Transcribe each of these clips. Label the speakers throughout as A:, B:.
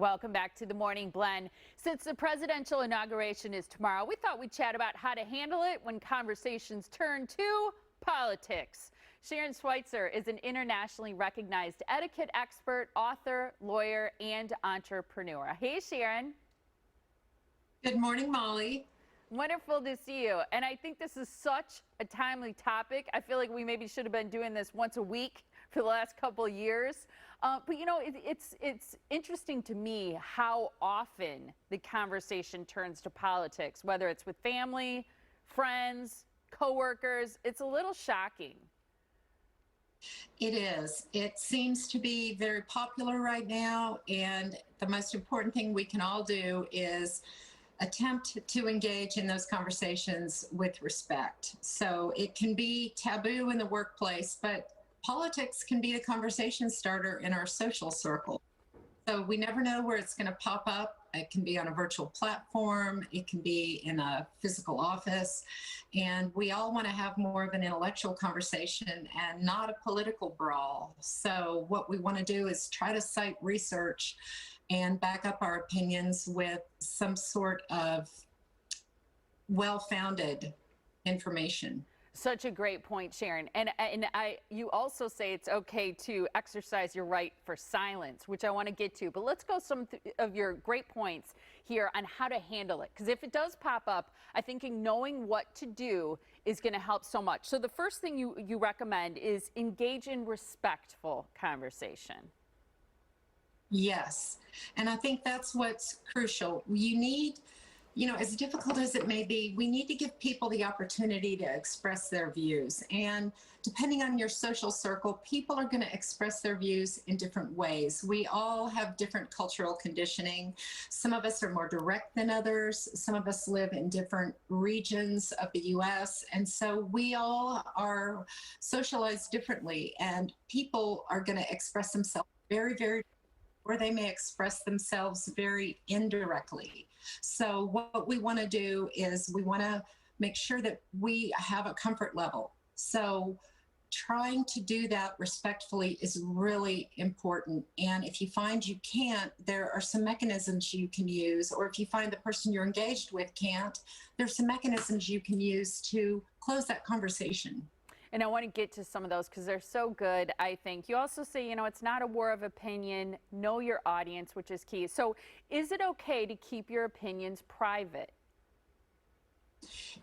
A: Welcome back to the Morning Blend. Since the presidential inauguration is tomorrow, we thought we'd chat about how to handle it when conversations turn to politics. Sharon Schweitzer is an internationally recognized etiquette expert, author, lawyer, and entrepreneur. Hey, Sharon.
B: Good morning, Molly.
A: Wonderful to see you. And I think this is such a timely topic. I feel like we maybe should have been doing this once a week for the last couple of years. But you know, it's interesting to me how often the conversation turns to politics, whether it's with family, friends, coworkers. It's a little shocking.
B: It is. It seems to be very popular right now, and the most important thing we can all do is attempt to engage in those conversations with respect. So it can be taboo in the workplace, but politics can be a conversation starter in our social circle. So we never know where it's going to pop up. It can be on a virtual platform. It can be in a physical office. And we all want to have more of an intellectual conversation and not a political brawl. So what we want to do is try to cite research and back up our opinions with some sort of well-founded information.
A: Such a great point, Sharon. And you also say it's okay to exercise your right for silence, which I want to get to. But let's go some of your great points here on how to handle it. Because if it does pop up, I think knowing what to do is going to help so much. So the first thing you recommend is engage in respectful conversation.
B: Yes. And I think that's what's crucial. You need, as difficult as it may be, we need to give people the opportunity to express their views. And depending on your social circle, people are going to express their views in different ways. We all have different cultural conditioning. Some of us are more direct than others. Some of us live in different regions of the U.S. And so we all are socialized differently. And people are going to express themselves very, very, or they may express themselves very indirectly. So what we want to do is we want to make sure that we have a comfort level. So trying to do that respectfully is really important. And if you find you can't, there are some mechanisms you can use, or if you find the person you're engaged with can't, there's some mechanisms you can use to close that conversation.
A: And I want to get to some of those because they're so good, I think. You also say, it's not a war of opinion. Know your audience, which is key. So is it okay to keep your opinions private?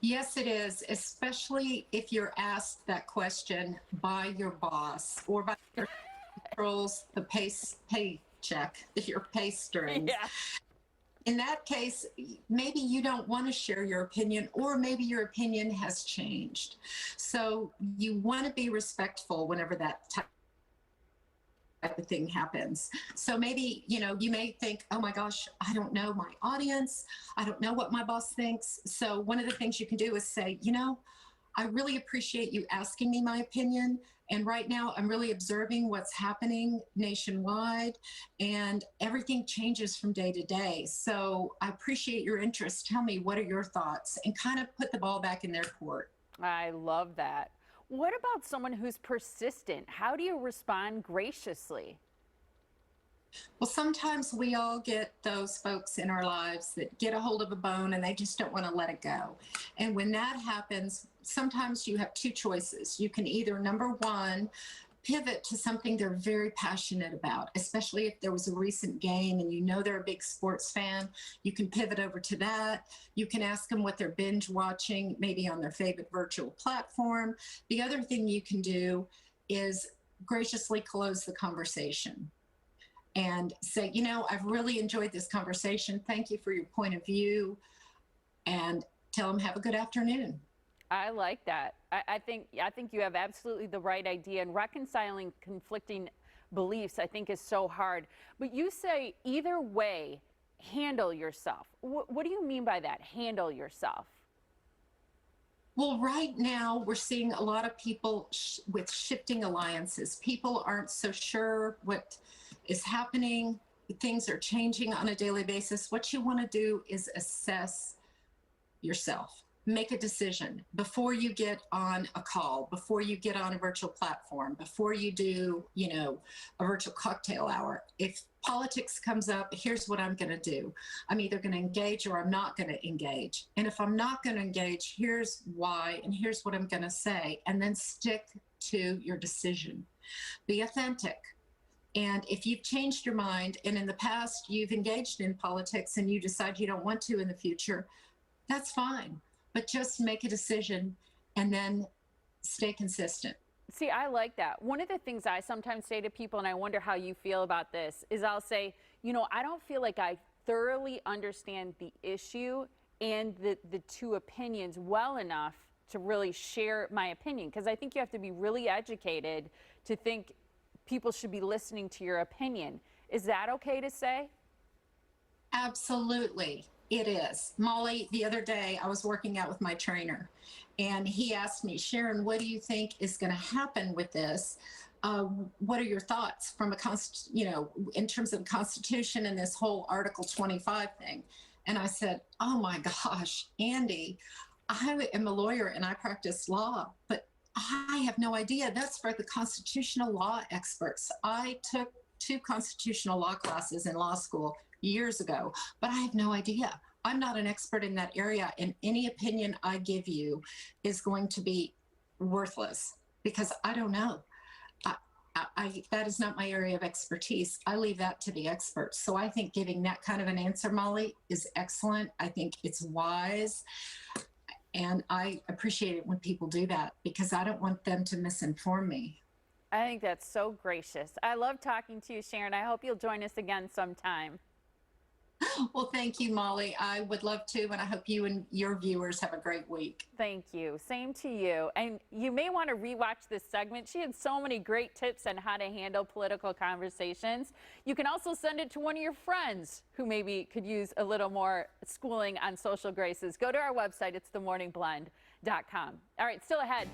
B: Yes, it is, especially if you're asked that question by your boss or by your controls the paycheck, your pay strings.
A: Yeah.
B: In that case, maybe you don't want to share your opinion, or maybe your opinion has changed. So you want to be respectful whenever that type of thing happens. So maybe, you may think, oh my gosh, I don't know my audience. I don't know what my boss thinks. So one of the things you can do is say, I really appreciate you asking me my opinion. And right now I'm really observing what's happening nationwide, and everything changes from day to day. So I appreciate your interest. Tell me, what are your thoughts? And kind of put the ball back in their court.
A: I love that. What about someone who's persistent? How do you respond graciously?
B: Well, sometimes we all get those folks in our lives that get a hold of a bone and they just don't want to let it go. And when that happens, sometimes you have two choices. You can either, number one, pivot to something they're very passionate about, especially if there was a recent game and they're a big sports fan. You can pivot over to that. You can ask them what they're binge watching, maybe on their favorite virtual platform. The other thing you can do is graciously close the conversation and say, I've really enjoyed this conversation. Thank you for your point of view. And tell them, have a good afternoon.
A: I like that. I think you have absolutely the right idea. And reconciling conflicting beliefs, I think, is so hard. But you say either way, handle yourself. What do you mean by that? Handle yourself.
B: Well, right now we're seeing a lot of people with shifting alliances. People aren't so sure what is happening. Things are changing on a daily basis. What you want to do is assess yourself. Make a decision before you get on a call, before you get on a virtual platform, before you do, a virtual cocktail hour. If politics comes up, here's what I'm going to do. I'm either going to engage or I'm not going to engage. And if I'm not going to engage, here's why, and here's what I'm going to say. And then stick to your decision. Be authentic. And if you've changed your mind and in the past you've engaged in politics and you decide you don't want to in the future, that's fine. But just make a decision and then stay consistent.
A: See, I like that. One of the things I sometimes say to people, and I wonder how you feel about this, is I'll say, you know, I don't feel like I thoroughly understand the issue and the two opinions well enough to really share my opinion. Because I think you have to be really educated to think people should be listening to your opinion. Is that okay to say?
B: Absolutely, it is. Molly, the other day I was working out with my trainer and he asked me, Sharon, what do you think is going to happen with this? What are your thoughts from in terms of the Constitution and this whole Article 25 thing? And I said, oh my gosh, Andy, I am a lawyer and I practice law, but I have no idea. That's for the constitutional law experts. I took 2 constitutional law classes in law school years ago, but I have no idea. I'm not an expert in that area, and any opinion I give you is going to be worthless because I don't know. That is not my area of expertise. I leave that to the experts. So I think giving that kind of an answer, Molly, is excellent. I think it's wise. And I appreciate it when people do that because I don't want them to misinform me.
A: I think that's so gracious. I love talking to you, Sharon. I hope you'll join us again sometime.
B: Well, thank you, Molly. I would love to, and I hope you and your viewers have a great week.
A: Thank you. Same to you. And you may want to rewatch this segment. She had so many great tips on how to handle political conversations. You can also send it to one of your friends who maybe could use a little more schooling on social graces. Go to our website. It's themorningblend.com. All right, still ahead.